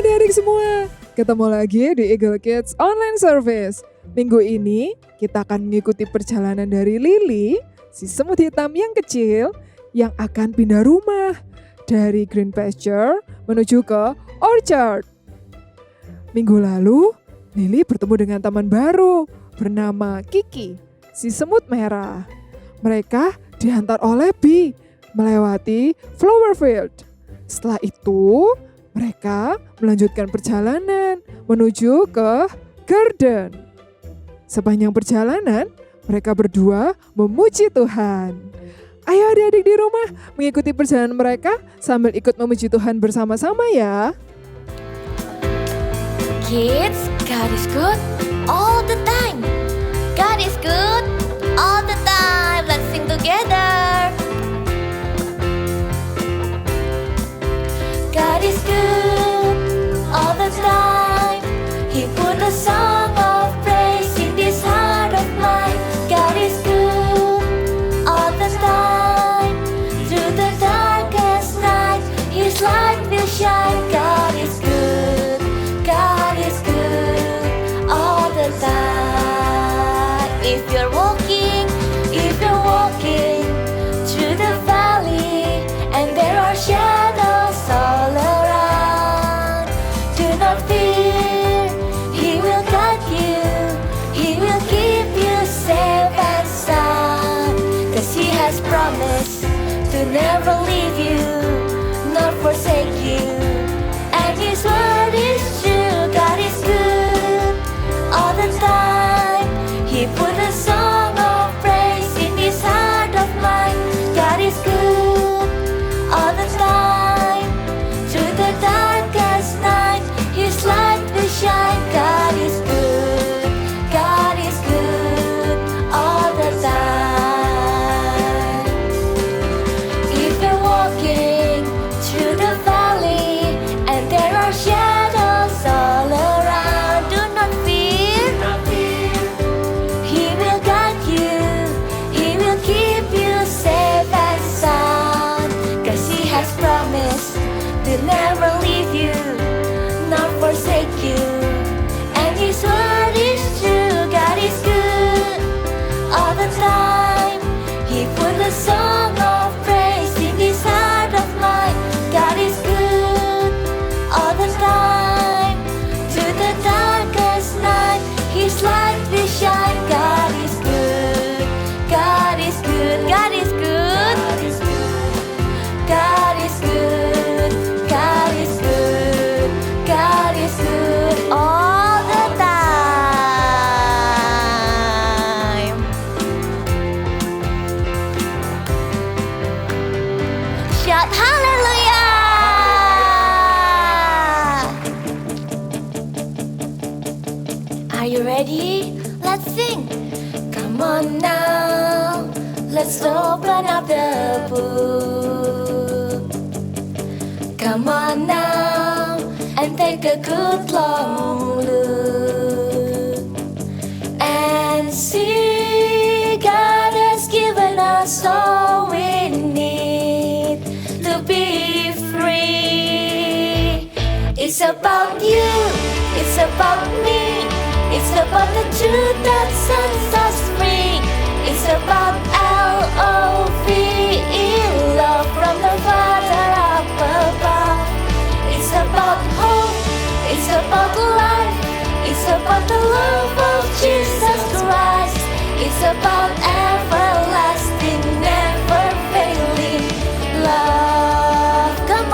adik-adik semua, ketemu lagi di Eagle Kids Online Service. Minggu ini kita akan mengikuti perjalanan dari Lily, si semut hitam yang kecil yang akan pindah rumah dari green pasture menuju ke orchard. Minggu lalu, Lily bertemu dengan teman baru bernama Kiki, si semut merah. Mereka diantar oleh Bee melewati flower field. Setelah itu, mereka melanjutkan perjalanan menuju ke garden. Sepanjang perjalanan, mereka berdua memuji Tuhan. Ayo adik-adik di rumah mengikuti perjalanan mereka sambil ikut memuji Tuhan bersama-sama ya. Kids, God is good all the time. God is good all the time. Let's sing together. God is good all the time. He put a song of praise in this heart of mine. God is good all the time. Through the darkest night, His light will shine. God is good. God is good all the time. If you're walking through the valley and there are shadows all around, do not fear, He will guide you, He will keep you safe and sound. 'Cause He has promised to never leave you nor forsake you, and His word is true. God is good all the time. He put a song of praise in this heart of mine. God is good all the time. Through the darkest night, His light will shine. God is good. God is good all the time. If you're walking through the valley and there are shadows all around, do not fear. He will guide you, He will keep you safe and sound. 'Cause He has promised to never leave you nor forsake you, and His word is true. God is good all the time. He put a song of praise in this heart of mine. God is good all the time. Through the darkest night, His light will shine. God is good. God is good. God is good. God is good. God is good. God is good all the time. Shout hallelujah! Are you ready? Let's sing. Come on now, let's open up the book. Come on now and take a good long look and see God has given us all we need to be free. It's about you, it's about me, it's about the truth that sets us free. It's about L-O-V-E, love from the Father up above. It's about hope, it's about life, it's about the love of Jesus Christ. It's about everlasting, never failing love. Come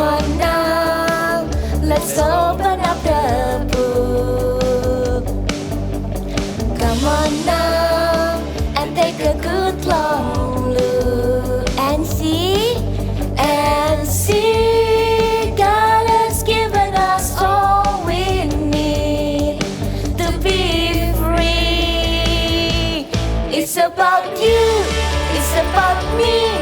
on now, let's open up the book. Come on now and take a good long look and see God has given us all we need to be free. It's about you, it's about me,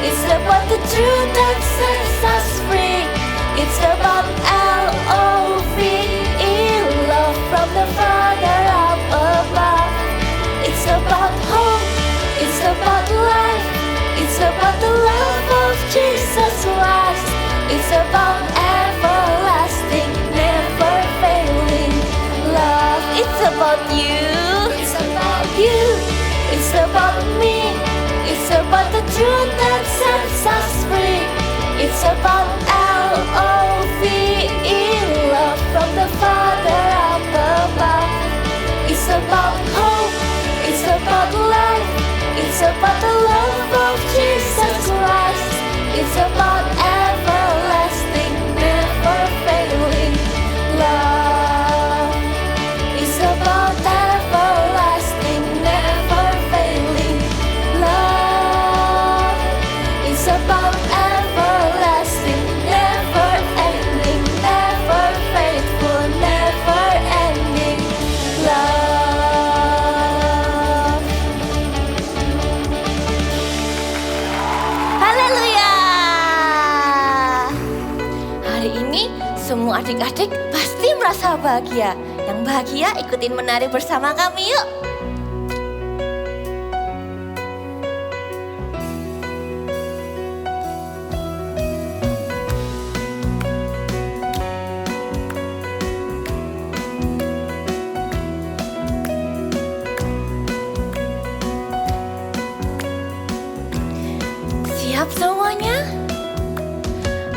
it's about the truth that sets us free. It's about L-O-V-E, love from the Father up above. It's about hope, it's about life, it's about the love of Jesus Christ. It's about ever about you. It's about you. It's about me. It's about the truth that sets us free. It's about L-O-V-E, love from the Father up above. It's about hope. It's about love. It's about the love of Jesus Christ. It's about everlasting, never failing love. It's about everlasting, never failing love. It's about everlasting, never ending, never faithful, never ending love. Haleluya. Hari ini semua adik-adik pasti merasa bahagia. Yang bahagia ikutin menari bersama kami yuk. Siap semuanya?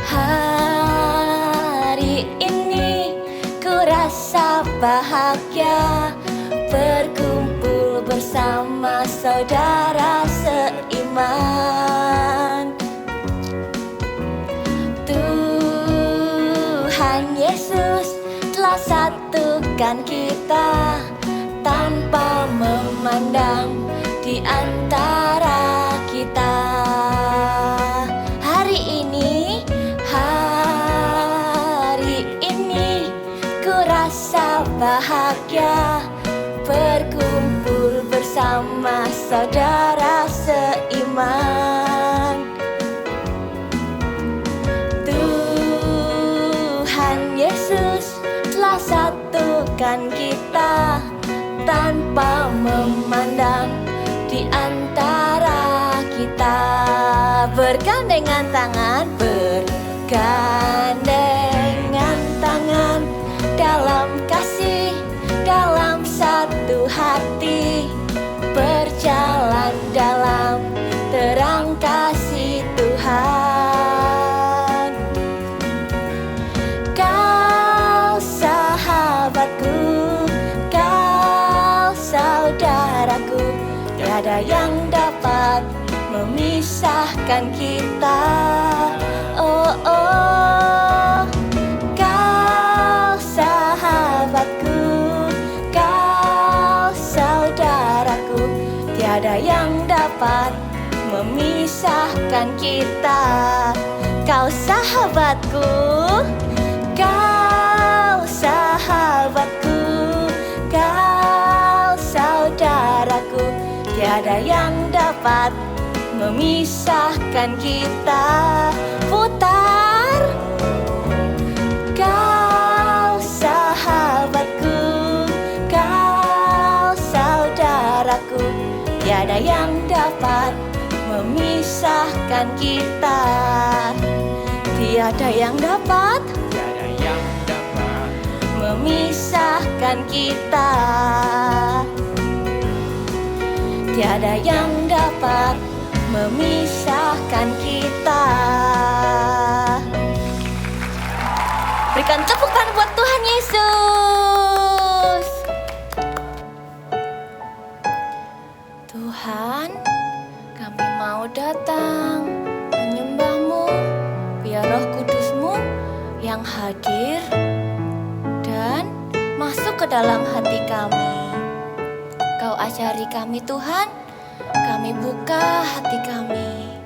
Hari ini ku rasa bahagia berkumpul bersama saudara seiman. Tuhan Yesus telah satukan kita tanpa memandang di antara kita. Hari ini ku rasa bahagia berkumpul bersama saudara seiman. Tuhan Yesus telah satukan kita tanpa memandang di antara kita. Bergandengan tangan, bergandengan tangan dalam kasih, dalam satu hati, berjalan dalam terang kasih Tuhan. Kau sahabatku, kau saudaraku, tiada yang dapat memisahkan kita. Oh, oh, kau sahabatku, kau saudaraku, tiada yang dapat memisahkan kita. Kau sahabatku, kau sahabatku, kau saudaraku, tiada yang dapat memisahkan kita. Putar. Kau sahabatku, kau saudaraku, tiada yang dapat memisahkan kita. Tiada yang dapat memisahkan kita. Tiada yang dapat memisahkan kita. Berikan tepuk tangan buat Tuhan Yesus. Tuhan, kami mau datang menyembah-Mu, biar Roh Kudus-Mu yang hadir dan masuk ke dalam hati kami. Kau ajari kami Tuhan, kami buka hati kami.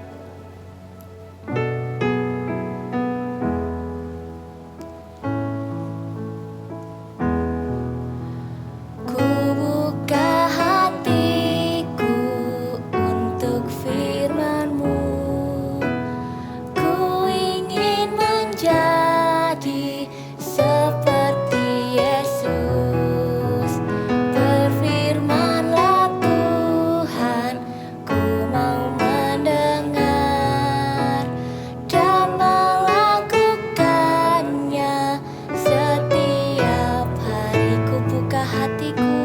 Ku buka hatiku untuk firman-Mu. Ku ingin menjadi seperti Yesus. Berfirman-Lah Tuhan, ku mau mendengar dan melakukannya setiap hari. Ku buka hatiku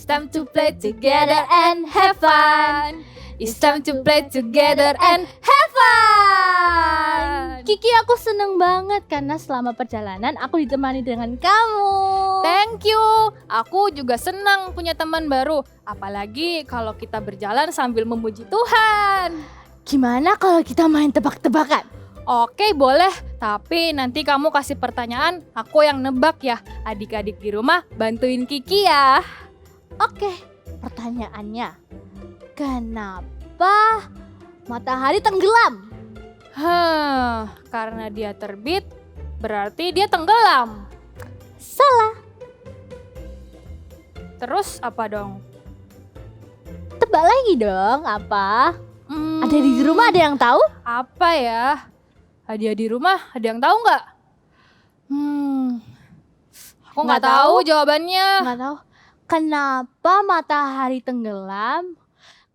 time to play together and have fun. It's time to play together and have fun. Kiki, aku seneng banget karena selama perjalanan aku ditemani dengan kamu. Thank you. Aku juga senang punya teman baru. Apalagi kalau kita berjalan sambil memuji Tuhan. Gimana kalau kita main tebak-tebakan? Oke, boleh. Tapi nanti kamu kasih pertanyaan, aku yang nebak ya. Adik-adik di rumah bantuin Kiki ya. Oke, pertanyaannya. Kenapa matahari tenggelam? Karena dia terbit, berarti dia tenggelam. Salah. Terus apa dong? Tebak lagi dong, apa? Ada di rumah ada yang tahu? Apa ya? Hadiah di rumah, ada yang tahu nggak? Aku nggak tahu jawabannya. Nggak tahu. Kenapa matahari tenggelam?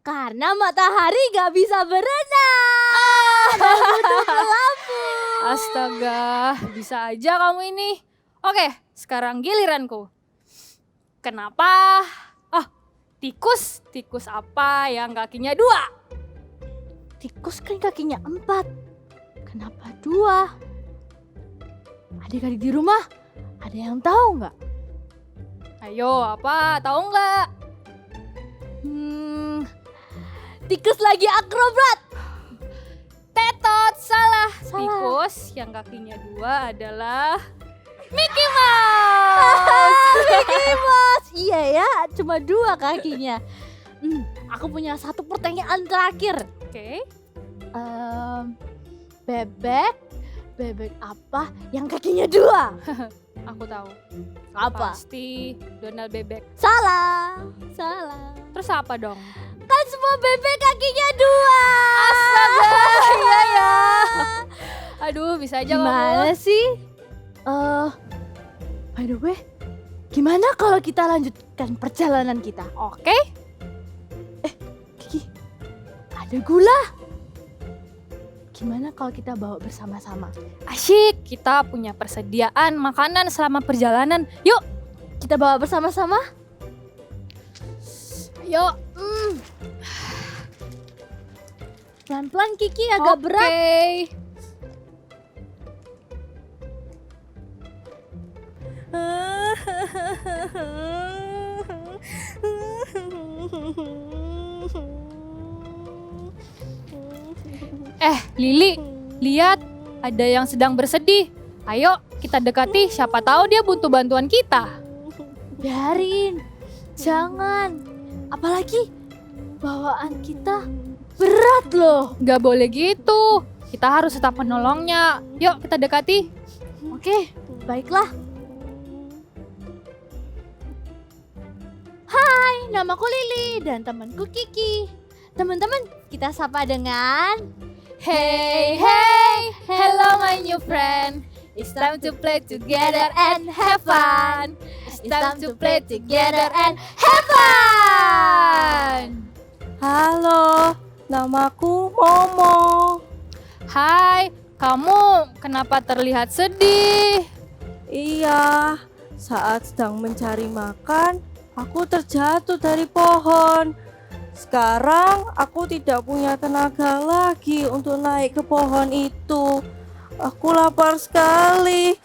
Karena matahari gak bisa berenang. Dan butuh pelampung. Astaga, bisa aja kamu ini. Oke, sekarang giliranku. Kenapa? Tikus. Tikus apa yang kakinya 2? Tikus kan kakinya 4. Kenapa 2? Adik-adik di rumah, ada yang tahu nggak? Ayo, apa? Tahu nggak? Tikus lagi akrobat. Tetot, salah. Salah. Tikus yang kakinya 2 adalah Mickey Mouse. Mickey Mouse. Iya ya, cuma 2 kakinya. Aku punya satu pertanyaan terakhir. Oke. Bebek apa yang kakinya 2? Aku tahu. Apa? Pasti Donald bebek. Salah. Terus apa dong? Kan semua bebek kakinya 2. Astaga, iya ya. Aduh, bisa aja Gimana kamu. sih? By the way, gimana kalau kita lanjutkan perjalanan kita? Oke. Kiki, ada gula. Gimana kalau kita bawa bersama-sama? Asyik, kita punya persediaan makanan selama perjalanan. Yuk, Kita bawa bersama-sama? yuk. Pelan-pelan Kiki, agak berat. Lili, lihat ada yang sedang bersedih. Ayo kita dekati, siapa tahu dia butuh bantuan kita. Biarin, jangan. Apalagi bawaan kita berat loh. Gak boleh gitu, kita harus tetap menolongnya. Yuk kita dekati. Oke, baiklah. Hai, namaku Lili dan temanku Kiki. Teman-teman, kita sapa dengan Hey, hey, hello my new friend. It's time to play together and have fun. It's time to play together and have fun. Halo, namaku Momo. Hai, kamu kenapa terlihat sedih? Iya, saat sedang mencari makan, aku terjatuh dari pohon. Sekarang aku tidak punya tenaga lagi untuk naik ke pohon itu. Aku lapar sekali.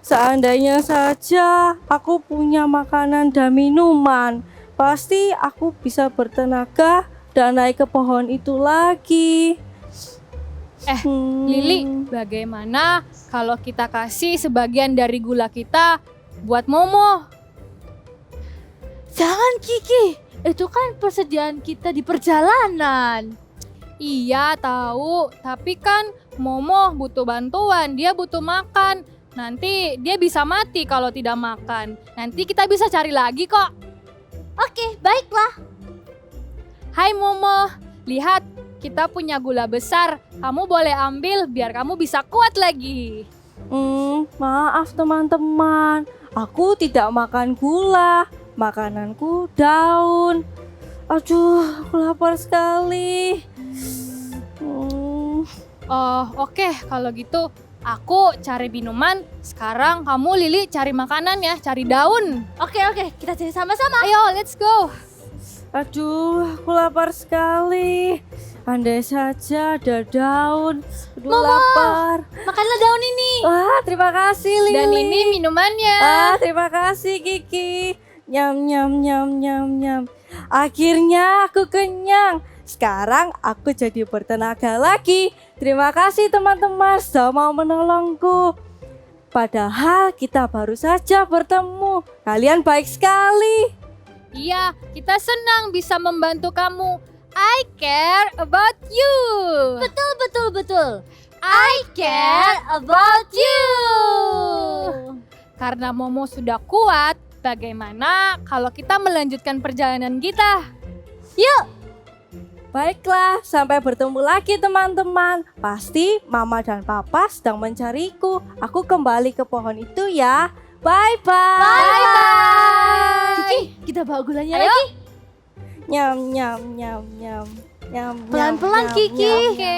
Seandainya saja aku punya makanan dan minuman, pasti aku bisa bertenaga dan naik ke pohon itu lagi. Lili, bagaimana kalau kita kasih sebagian dari gula kita buat Momo? Jangan Kiki, itu kan persediaan kita di perjalanan. Iya tahu, tapi kan Momo butuh bantuan, dia butuh makan. Nanti dia bisa mati kalau tidak makan. Nanti kita bisa cari lagi kok. Oke, baiklah. Hai Momo, lihat kita punya gula besar. Kamu boleh ambil biar kamu bisa kuat lagi. Maaf teman-teman, aku tidak makan gula. Makananku daun. Aduh, aku lapar sekali. Oh, oke, kalau gitu Aku cari minuman, sekarang kamu Lili cari makanan ya, cari daun. Oke, kita cari sama-sama. Ayo, let's go. Aduh, aku lapar sekali. Andai saja ada daun. Aduh, Momo. lapar. Makanlah daun ini. Wah, terima kasih Lili. Dan ini minumannya. Terima kasih Kiki. Nyam nyam nyam nyam nyam. Akhirnya aku kenyang. Sekarang aku jadi bertenaga lagi. Terima kasih teman-teman sudah mau menolongku. Padahal kita baru saja bertemu. Kalian baik sekali. Iya, kita senang bisa membantu kamu. I care about you. Betul. I care about you. Karena Momo sudah kuat, bagaimana kalau kita melanjutkan perjalanan kita? Baiklah, sampai bertemu lagi teman-teman. Pasti mama dan papa sedang mencariku. Aku kembali ke pohon itu ya. Bye-bye. Bye-bye. Kiki, kita bawa gulanya Ayo. lagi. Nyam nyam nyam nyam. Nyam, Pelan-pelan, nyam, Kiki. nyam, Oke.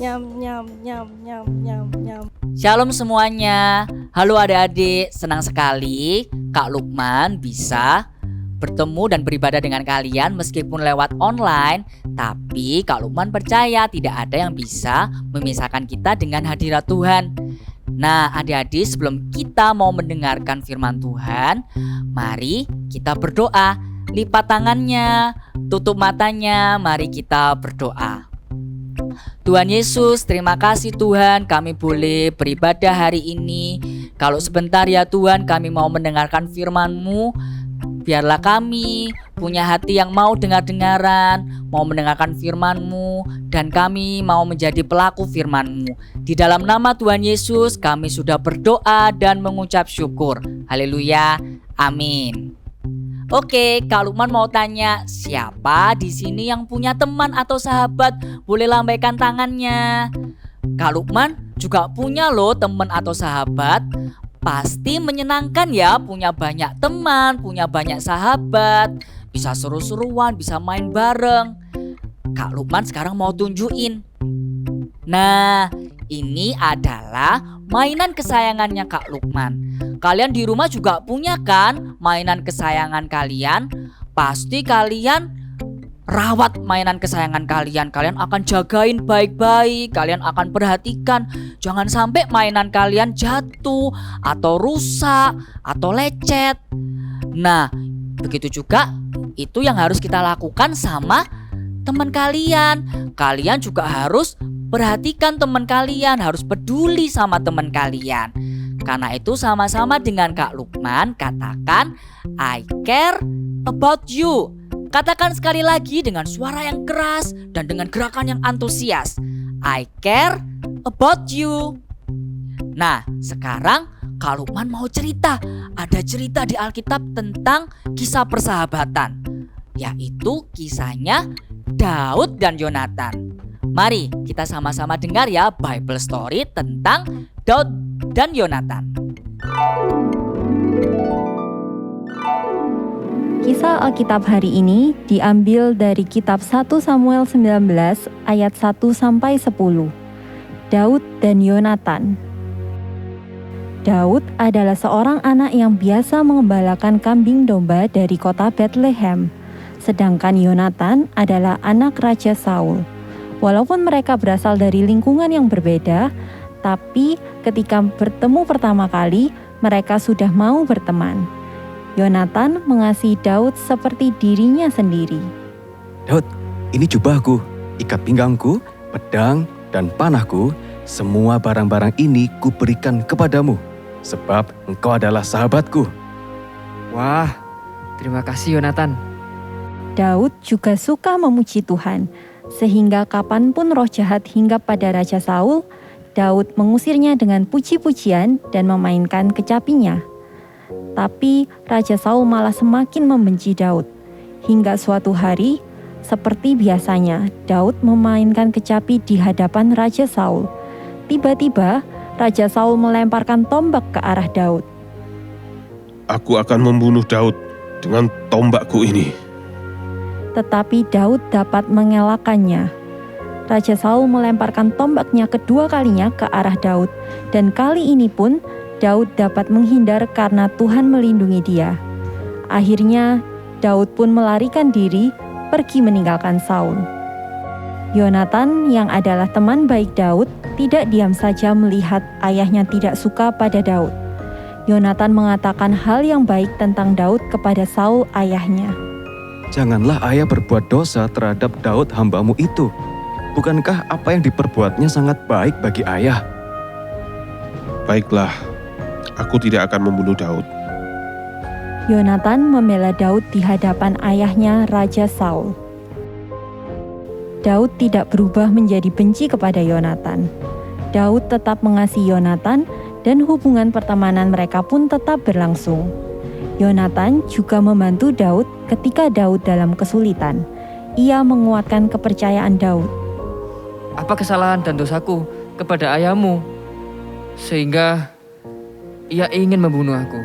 Nyam nyam nyam nyam nyam nyam. Shalom semuanya. Halo adik-adik, senang sekali Kak Lukman bisa bertemu dan beribadah dengan kalian meskipun lewat online. Tapi Kak Lukman percaya tidak ada yang bisa memisahkan kita dengan hadirat Tuhan. Nah adik-adik, sebelum kita mau mendengarkan firman Tuhan, mari kita berdoa. Lipat tangannya, tutup matanya, mari kita berdoa. Tuhan Yesus, terima kasih Tuhan, kami boleh beribadah hari ini. Kalau sebentar ya Tuhan, kami mau mendengarkan firman-Mu. Biarlah kami punya hati yang mau dengar-dengaran, mau mendengarkan firman-Mu, dan kami mau menjadi pelaku firman-Mu. Di dalam nama Tuhan Yesus, kami sudah berdoa dan mengucap syukur. Haleluya, amin. Oke, Kak Lukman mau tanya, siapa di sini yang punya teman atau sahabat? Boleh lambaikan tangannya. Kak Lukman juga punya loh teman atau sahabat. Pasti menyenangkan ya punya banyak teman, punya banyak sahabat. Bisa seru-seruan, bisa main bareng. Kak Lukman sekarang mau tunjukin. Nah, ini adalah mainan kesayangannya Kak Lukman. Kalian di rumah juga punya kan mainan kesayangan kalian? Pasti kalian rawat mainan kesayangan kalian. Kalian akan jagain baik-baik. Kalian akan perhatikan. Jangan sampai mainan kalian jatuh atau rusak atau lecet. Nah, begitu juga itu yang harus kita lakukan sama teman kalian. Kalian juga harus perhatikan teman kalian, harus peduli sama teman kalian. Karena itu sama-sama dengan Kak Lukman katakan I care about you. Katakan sekali lagi dengan suara yang keras dan dengan gerakan yang antusias. I care about you. Nah, sekarang Kak Lukman mau cerita. Ada cerita di Alkitab tentang kisah persahabatan, yaitu kisahnya Daud dan Yonatan. Mari kita sama-sama dengar ya Bible story tentang Daud dan Yonatan. Kisah Alkitab hari ini diambil dari kitab 1 Samuel 19 ayat 1 sampai 10. Daud dan Yonatan. Daud adalah seorang anak yang biasa mengembalakan kambing domba dari kota Bethlehem. Sedangkan Yonatan adalah anak Raja Saul. Walaupun mereka berasal dari lingkungan yang berbeda, tapi ketika bertemu pertama kali, mereka sudah mau berteman. Yonatan mengasihi Daud seperti dirinya sendiri. Daud, ini jubahku, ikat pinggangku, pedang, dan panahku. Semua barang-barang ini kuberikan kepadamu, sebab engkau adalah sahabatku. Wah, terima kasih Yonatan. Daud juga suka memuji Tuhan, sehingga kapanpun roh jahat hinggap pada Raja Saul, Daud mengusirnya dengan puji-pujian dan memainkan kecapinya. Tapi Raja Saul malah semakin membenci Daud. Hingga suatu hari, seperti biasanya, Daud memainkan kecapi di hadapan Raja Saul. Tiba-tiba, Raja Saul melemparkan tombak ke arah Daud. Aku akan membunuh Daud dengan tombakku ini. Tetapi Daud dapat mengelakkannya. Raja Saul melemparkan tombaknya kedua kalinya ke arah Daud, dan kali ini pun Daud dapat menghindar karena Tuhan melindungi dia. Akhirnya Daud pun melarikan diri pergi meninggalkan Saul. Yonatan yang adalah teman baik Daud tidak diam saja melihat ayahnya tidak suka pada Daud. Yonatan mengatakan hal yang baik tentang Daud kepada Saul ayahnya. Janganlah ayah berbuat dosa terhadap Daud hambamu itu. Bukankah apa yang diperbuatnya sangat baik bagi ayah? Baiklah, aku tidak akan membunuh Daud. Yonatan membela Daud di hadapan ayahnya Raja Saul. Daud tidak berubah menjadi benci kepada Yonatan. Daud tetap mengasihi Yonatan dan hubungan pertemanan mereka pun tetap berlangsung. Yonatan juga membantu Daud ketika Daud dalam kesulitan. Ia menguatkan kepercayaan Daud. Apa kesalahan dan dosaku kepada ayahmu sehingga ia ingin membunuh aku?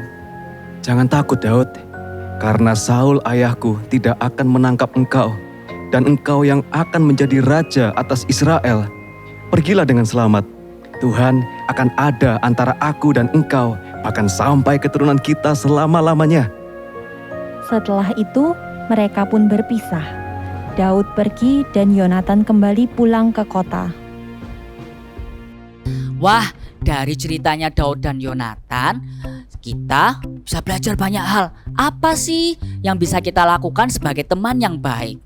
Jangan takut Daud, karena Saul ayahku tidak akan menangkap engkau, dan engkau yang akan menjadi raja atas Israel. Pergilah dengan selamat. Tuhan akan ada antara aku dan engkau, bahkan sampai keturunan kita selama-lamanya. Setelah itu, mereka pun berpisah. Daud pergi dan Yonatan kembali pulang ke kota. Wah, dari ceritanya Daud dan Yonatan, kita bisa belajar banyak hal. Apa sih yang bisa kita lakukan sebagai teman yang baik?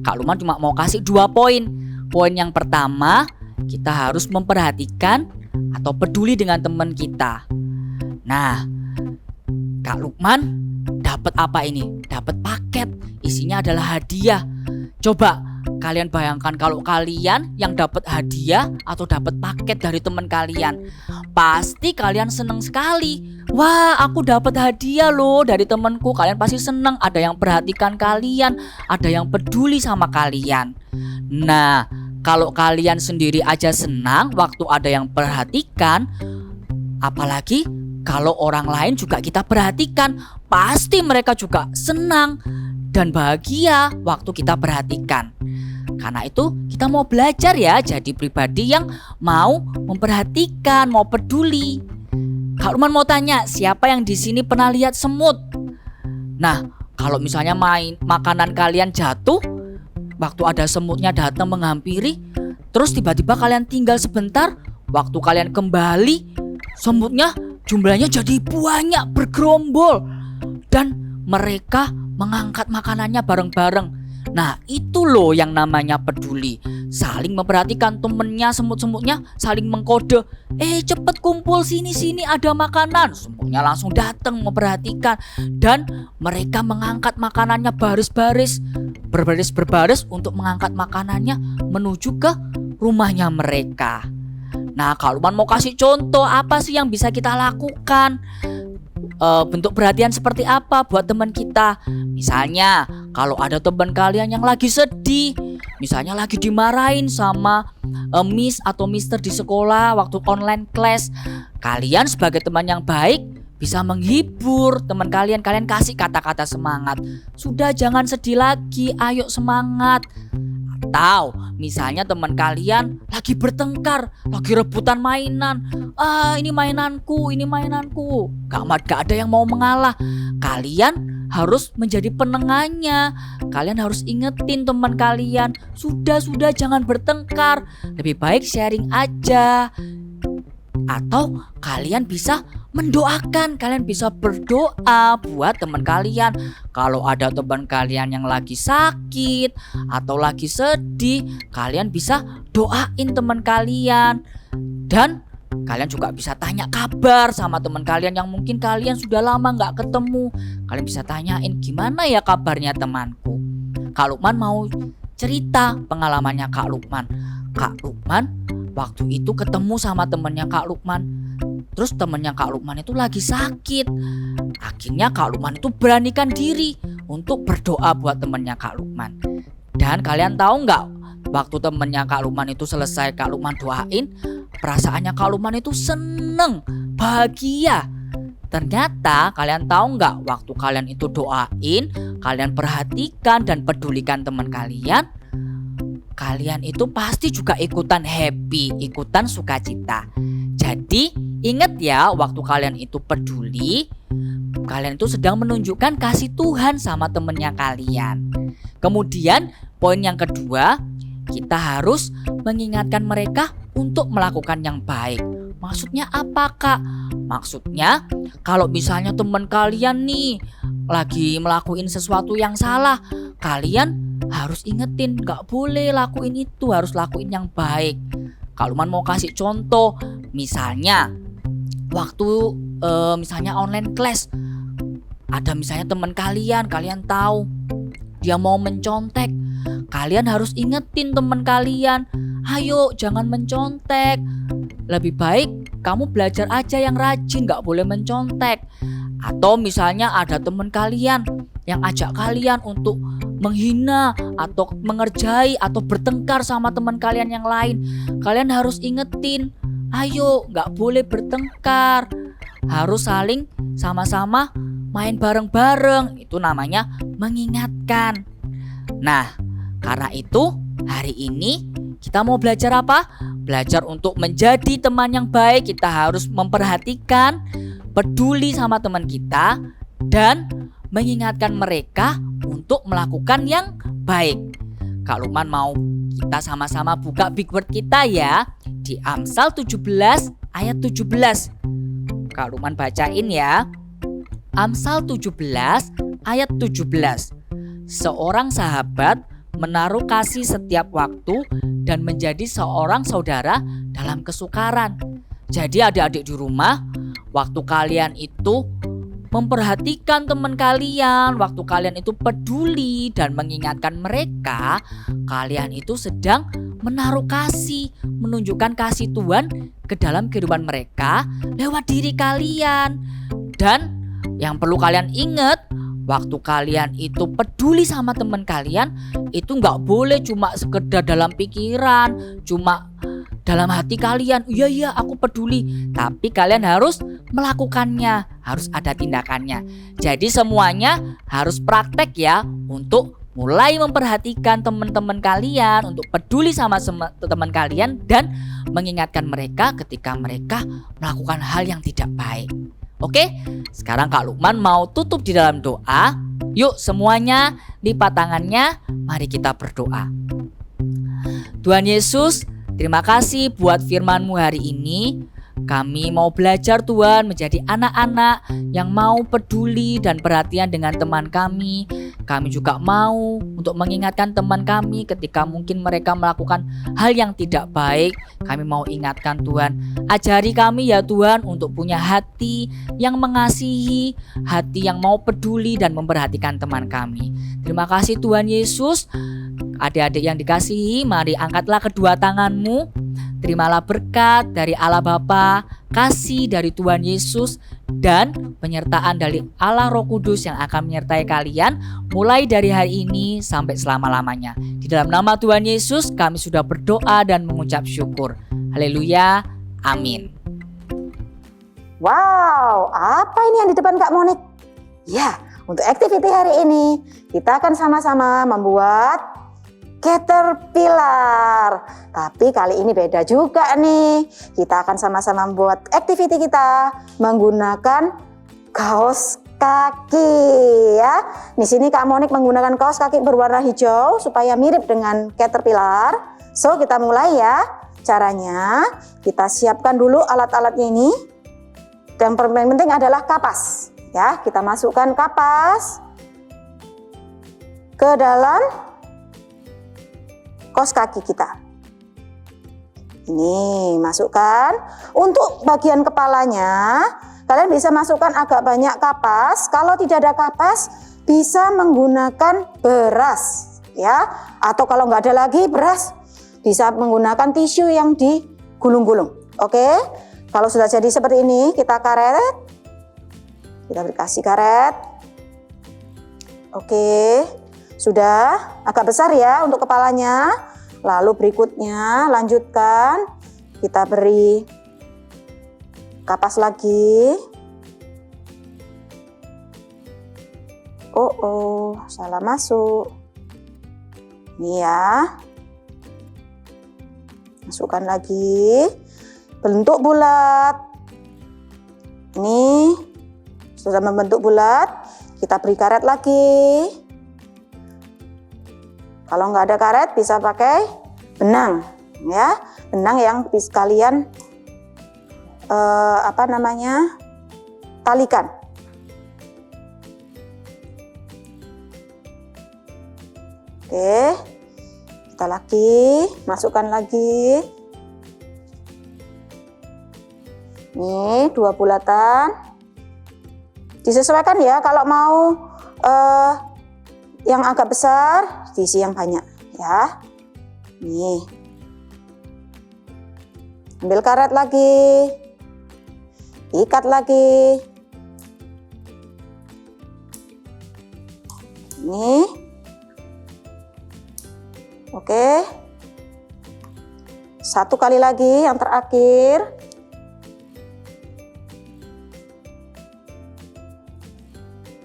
Kak Lukman cuma mau kasih 2 poin. Poin yang pertama, kita harus memperhatikan atau peduli dengan teman kita. Nah, Kak Lukman dapat apa ini? Dapat paket, isinya adalah hadiah. Coba kalian bayangkan kalau kalian yang dapat hadiah atau dapat paket dari teman kalian. Pasti kalian senang sekali. Wah, aku dapat hadiah loh dari temanku. Kalian pasti senang, ada yang perhatikan kalian, ada yang peduli sama kalian. Nah, kalau kalian sendiri aja senang waktu ada yang perhatikan, apalagi kalau orang lain juga kita perhatikan, pasti mereka juga senang dan bahagia waktu kita perhatikan. Karena itu kita mau belajar ya jadi pribadi yang mau memperhatikan, mau peduli. Kak Lukman mau tanya, siapa yang di sini pernah lihat semut? Nah, kalau misalnya makanan kalian jatuh, waktu ada semutnya datang menghampiri, terus tiba-tiba kalian tinggal sebentar, waktu kalian kembali, semutnya jumlahnya jadi banyak, bergerombol, dan mereka mengangkat makanannya bareng-bareng. Nah, itu loh yang namanya peduli. Saling memperhatikan temennya, semut-semutnya saling mengkode. Cepet kumpul sini ada makanan. Semutnya langsung datang memperhatikan. Dan mereka mengangkat makanannya berbaris untuk mengangkat makanannya menuju ke rumahnya mereka. Nah, kalau Lukman mau kasih contoh apa sih yang bisa kita lakukan? Bentuk perhatian seperti apa buat teman kita? Misalnya kalau ada teman kalian yang lagi sedih, misalnya lagi dimarahin sama miss atau mister di sekolah waktu online class, kalian sebagai teman yang baik bisa menghibur teman kalian. Kalian kasih kata-kata semangat. Sudah, jangan sedih lagi, ayo semangat. Atau misalnya teman kalian lagi bertengkar, lagi rebutan mainan. Ini mainanku. Gak ada yang mau mengalah. Kalian harus menjadi penengahnya. Kalian harus ingetin teman kalian, sudah jangan bertengkar, lebih baik sharing aja. Atau kalian bisa mendoakan, kalian bisa berdoa buat teman kalian. Kalau ada teman kalian yang lagi sakit atau lagi sedih, kalian bisa doain teman kalian. Dan kalian juga bisa tanya kabar sama teman kalian yang mungkin kalian sudah lama gak ketemu. Kalian bisa tanyain, gimana ya kabarnya temanku. Kak Lukman mau cerita pengalamannya Kak Lukman. Kak Lukman waktu itu ketemu sama temennya Kak Lukman. Terus temennya Kak Lukman itu lagi sakit. Akhirnya Kak Lukman itu beranikan diri untuk berdoa buat temennya Kak Lukman. Dan kalian tahu nggak, waktu temennya Kak Lukman itu selesai Kak Lukman doain, perasaannya Kak Lukman itu seneng, bahagia. Ternyata kalian tahu nggak, waktu kalian itu doain, kalian perhatikan dan pedulikan teman kalian, kalian itu pasti juga ikutan happy, ikutan sukacita. Jadi ingat ya, waktu kalian itu peduli, kalian itu sedang menunjukkan kasih Tuhan sama temennya kalian. Kemudian poin yang kedua, kita harus mengingatkan mereka untuk melakukan yang baik. Maksudnya apa, Kak? Maksudnya kalau misalnya teman kalian nih lagi melakukan sesuatu yang salah, kalian harus ingetin, gak boleh lakuin itu, harus lakuin yang baik. Kak Lukman mau kasih contoh, misalnya waktu misalnya online class, ada misalnya teman kalian tahu dia mau mencontek, kalian harus ingetin teman kalian, ayo jangan mencontek, lebih baik kamu belajar aja yang rajin, gak boleh mencontek. Atau misalnya ada teman kalian yang ajak kalian untuk menghina atau mengerjai atau bertengkar sama teman kalian yang lain, kalian harus ingetin, ayo gak boleh bertengkar, harus saling sama-sama main bareng-bareng, itu namanya mengingatkan. Nah, karena itu hari ini kita mau belajar apa? Belajar untuk menjadi teman yang baik. Kita harus memperhatikan, peduli sama teman kita, dan mengingatkan mereka untuk melakukan yang baik. Kak Lukman mau kita sama-sama buka big word kita ya, di Amsal 17 ayat 17. Kak Lukman bacain ya. Amsal 17 ayat 17. Seorang sahabat menaruh kasih setiap waktu dan menjadi seorang saudara dalam kesukaran. Jadi adik-adik di rumah, waktu kalian itu memperhatikan teman kalian, waktu kalian itu peduli dan mengingatkan mereka, kalian itu sedang menaruh kasih, menunjukkan kasih Tuhan ke dalam kehidupan mereka lewat diri kalian. Dan yang perlu kalian ingat, waktu kalian itu peduli sama teman kalian, itu gak boleh cuma sekedar dalam pikiran, cuma dalam hati kalian, iya aku peduli. Tapi kalian harus melakukannya, harus ada tindakannya. Jadi semuanya harus praktek ya, untuk mulai memperhatikan teman-teman kalian, untuk peduli sama teman kalian, dan mengingatkan mereka ketika mereka melakukan hal yang tidak baik. Oke, sekarang Kak Lukman mau tutup di dalam doa. Yuk semuanya lipat tangannya, mari kita berdoa. Tuhan Yesus, terima kasih buat firman-Mu hari ini. Kami mau belajar Tuhan menjadi anak-anak yang mau peduli dan perhatian dengan teman kami. Kami juga mau untuk mengingatkan teman kami ketika mungkin mereka melakukan hal yang tidak baik. Kami mau ingatkan Tuhan, ajari kami ya Tuhan untuk punya hati yang mengasihi, hati yang mau peduli dan memperhatikan teman kami. Terima kasih Tuhan Yesus. Adik-adik yang dikasihi, mari angkatlah kedua tanganmu. Terimalah berkat dari Allah Bapa, kasih dari Tuhan Yesus, dan penyertaan dari Allah Roh Kudus yang akan menyertai kalian mulai dari hari ini sampai selama-lamanya. Di dalam nama Tuhan Yesus kami sudah berdoa dan mengucap syukur. Haleluya, amin. Wow, apa ini yang di depan Kak Monik? Ya, untuk activity hari ini kita akan sama-sama membuat caterpillar. Tapi kali ini beda juga nih. Kita akan sama-sama membuat activity kita menggunakan kaos kaki ya. Di sini Kak Monik menggunakan kaos kaki berwarna hijau supaya mirip dengan caterpillar. So, kita mulai ya. Caranya kita siapkan dulu alat-alatnya ini. Dan yang penting adalah kapas. Ya, kita masukkan kapas ke dalam kaos kaki kita. Ini masukkan. Untuk bagian kepalanya, kalian bisa masukkan agak banyak kapas. Kalau tidak ada kapas, bisa menggunakan beras, ya. Atau kalau nggak ada lagi beras, bisa menggunakan tisu yang digulung-gulung. Oke? Kalau sudah jadi seperti ini, kita karet. Kita kasih karet. Oke. Sudah agak besar ya untuk kepalanya. Lalu berikutnya lanjutkan. Kita beri kapas lagi. Oh, salah masuk. Ini ya. Masukkan lagi. Bentuk bulat. Ini sudah membentuk bulat. Kita beri karet lagi. Kalau nggak ada karet bisa pakai benang, ya, benang yang bisa kalian talikan. Oke, kita lagi masukkan lagi. Nih 2 bulatan. Disesuaikan ya, kalau mau yang agak besar diisi yang banyak ya. Nih, ambil karet lagi, ikat lagi. Nih, oke. 1 kali lagi yang terakhir.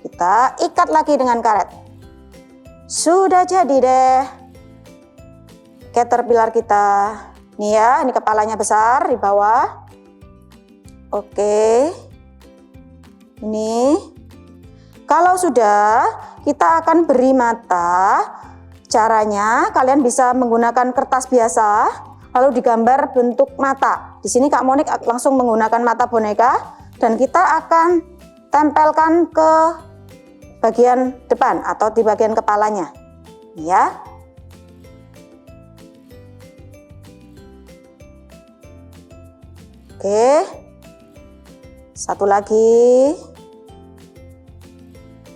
Kita ikat lagi dengan karet. Sudah jadi deh caterpillar kita. Nih ya, ini kepalanya besar di bawah. Oke. Ini. Kalau sudah, kita akan beri mata. Caranya kalian bisa menggunakan kertas biasa, lalu digambar bentuk mata. Di sini Kak Monik langsung menggunakan mata boneka dan kita akan tempelkan ke bagian depan atau di bagian kepalanya, ya. Oke, 1 lagi.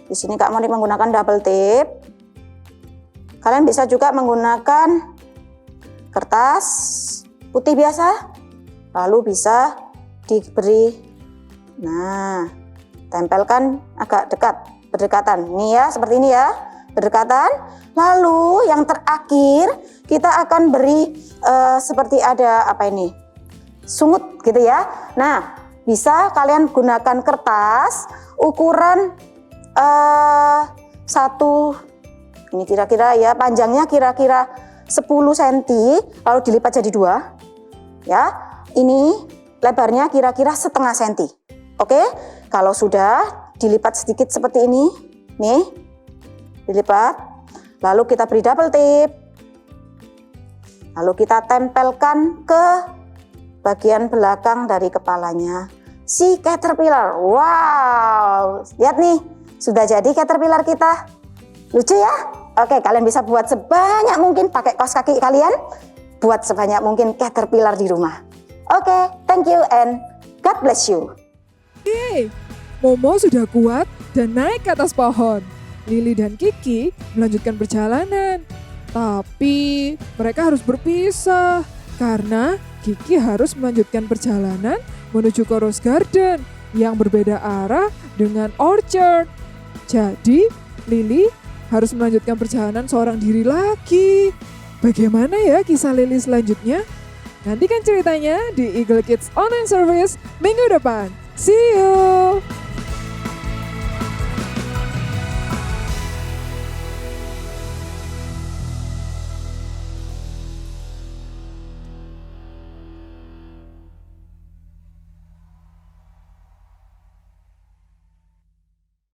Di sini Kak Monik menggunakan double tape. Kalian bisa juga menggunakan kertas putih biasa, lalu bisa diberi, nah, tempelkan agak berdekatan. Nih ya, seperti ini ya, berdekatan. Lalu yang terakhir kita akan beri seperti ada apa ini, sungut gitu ya. Nah, bisa kalian gunakan kertas ukuran 1, ini kira-kira ya, panjangnya kira-kira 10 cm, lalu dilipat jadi 2 ya. Ini lebarnya kira-kira setengah cm. Oke, kalau sudah dilipat sedikit seperti ini, nih, dilipat, lalu kita beri double tape, lalu kita tempelkan ke bagian belakang dari kepalanya si caterpillar. Wow, lihat nih, sudah jadi caterpillar kita. Lucu ya? Oke, kalian bisa buat sebanyak mungkin, pakai kaos kaki kalian, buat sebanyak mungkin caterpillar di rumah. Oke, thank you and God bless you. Yeay, Momo sudah kuat dan naik ke atas pohon. Lili dan Kiki melanjutkan perjalanan. Tapi mereka harus berpisah karena Kiki harus melanjutkan perjalanan menuju ke Rose Garden yang berbeda arah dengan Orchard. Jadi Lili harus melanjutkan perjalanan seorang diri lagi. Bagaimana ya kisah Lili selanjutnya? Nantikan ceritanya di Eagle Kids Online Service minggu depan. See you!